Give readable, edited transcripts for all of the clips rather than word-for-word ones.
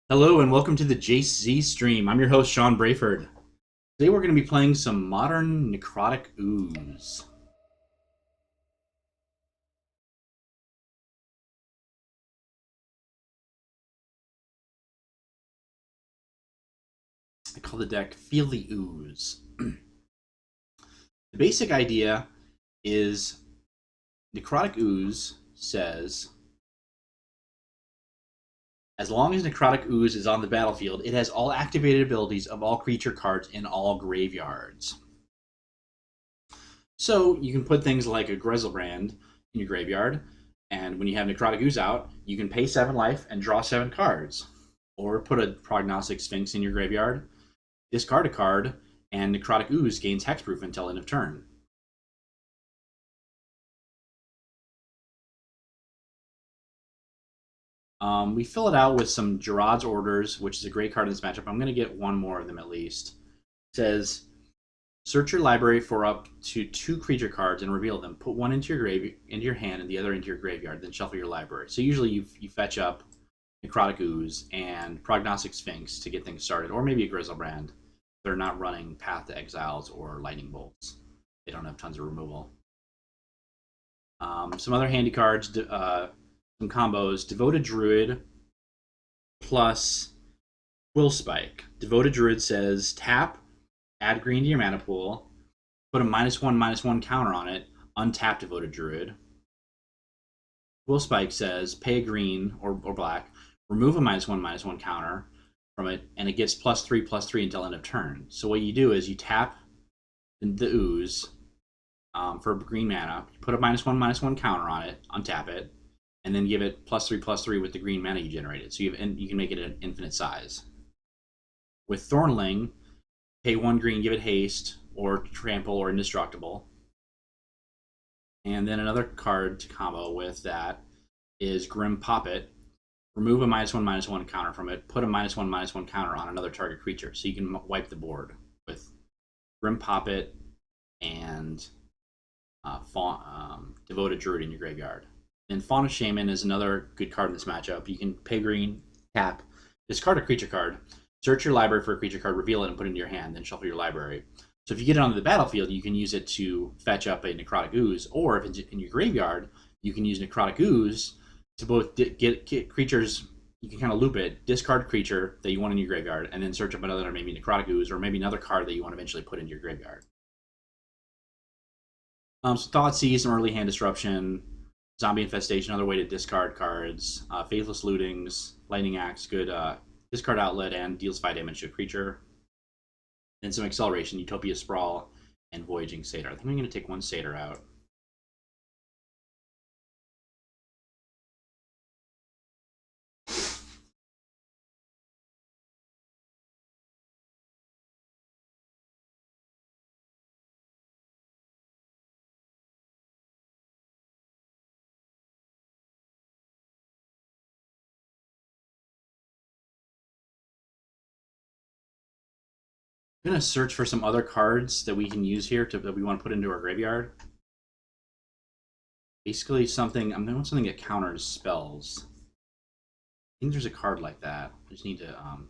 Hello and welcome to the Jace-Z stream. I'm your host, Sean Brayford. Today we're going to be playing some modern Necrotic Ooze. I call the deck Feel the Ooze. The basic idea is Necrotic Ooze says, as long as Necrotic Ooze is on the battlefield, it has all activated abilities of all creature cards in all graveyards. So you can put things like a Griselbrand in your graveyard, and when you have Necrotic Ooze out, you can pay 7 life and draw 7 cards. Or put a Prognostic Sphinx in your graveyard, discard a card, and Necrotic Ooze gains hexproof until end of turn. We fill it out with some Gerard's Orders, which is a great card in this matchup. I'm going to get one more of them at least. It says, search your library for up to 2 creature cards and reveal them. Put one into your hand and the other into your graveyard. Then shuffle your library. So usually you fetch up Necrotic Ooze and Prognostic Sphinx to get things started, or maybe a Griselbrand. They're not running Path to Exiles or Lightning Bolts. They don't have tons of removal. Some other handy cards, some combos. Devoted Druid plus Will Spike. Devoted Druid says tap, add green to your mana pool, put a -1/-1 counter on it, untap Devoted Druid. Will Spike says pay a green or black, remove a -1/-1 counter from it, and it gets +3/+3 until end of turn. So what you do is you tap the Ooze for green mana, put a -1/-1 counter on it, untap it, and then give it +3/+3 with the green mana you generated. So you can make it an infinite size. With Thornling, pay 1 green, give it haste, or trample, or indestructible. And then another card to combo with that is Grim Poppet. Remove a -1/-1 counter from it, put a -1/-1 counter on another target creature. So you can wipe the board with Grim Poppet and Devoted Druid in your graveyard. And Fauna Shaman is another good card in this matchup. You can pay green, tap, discard a creature card, search your library for a creature card, reveal it, and put it into your hand, then shuffle your library. So if you get it onto the battlefield, you can use it to fetch up a Necrotic Ooze, or if it's in your graveyard, you can use Necrotic Ooze to both get creatures. You can kind of loop it, discard creature that you want in your graveyard, and then search up another, maybe Necrotic Ooze, or maybe another card that you want to eventually put into your graveyard. So Thoughtseize, some early hand disruption, Zombie Infestation, another way to discard cards, Faithless Lootings, Lightning Axe, good discard outlet and deals 5 damage to a creature. Then some acceleration, Utopia Sprawl, and Voyaging Satyr. I think I'm going to take 1 Satyr out. I'm going to search for some other cards that we can use here that we want to put into our graveyard. Basically something, I'm going to want something that counters spells. I think there's a card like that. I just need to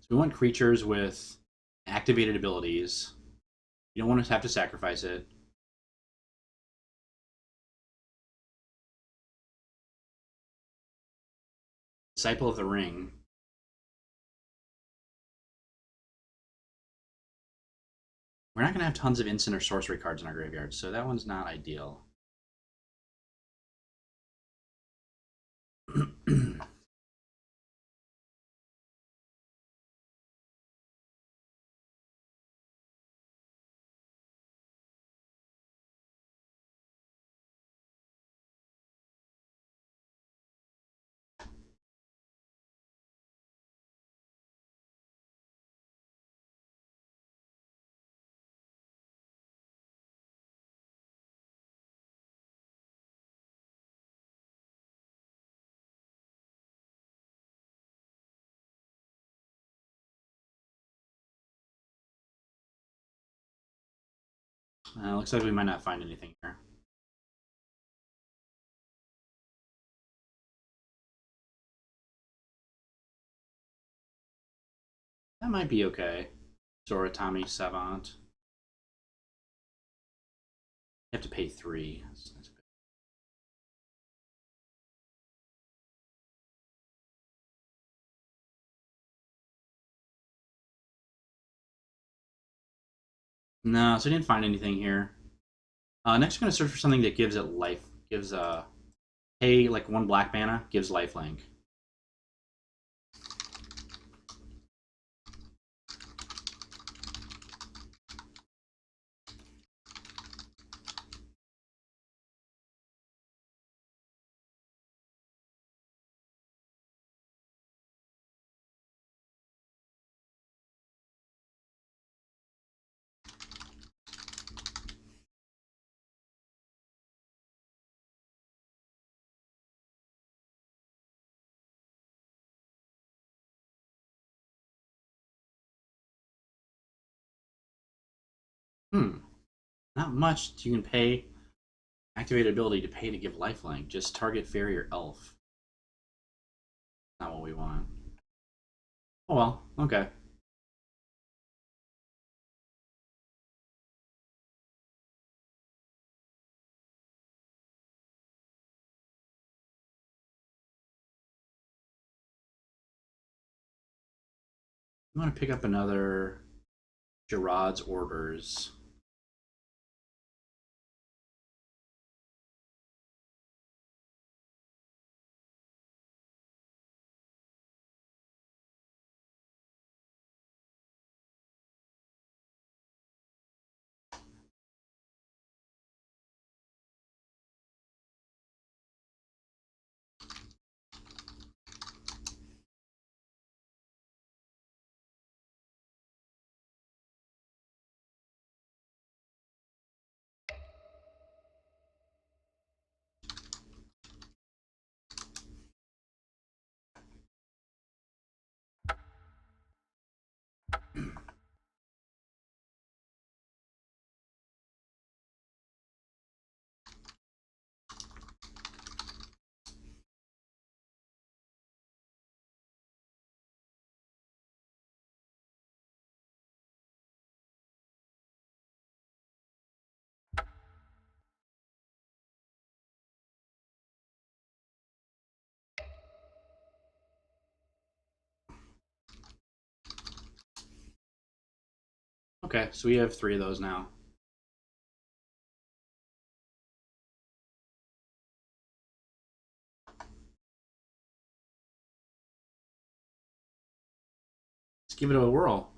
so we want creatures with activated abilities. You don't want to have to sacrifice it. Disciple of the Ring. We're not going to have tons of instant or sorcery cards in our graveyard, so that one's not ideal. Looks like we might not find anything here. That might be okay. Zoratami Savant. You have to pay 3. That's no, so I didn't find anything here. Next, I'm gonna search for something that gives it life. Gives pay like 1 black mana. Gives lifelink. Not much. You can pay activate ability to pay to give lifelink. Just target fairy or elf. Not what we want. Oh well. Okay. I want to pick up another Gerard's Orders. Okay, so we have 3 of those now. Let's give it a whirl.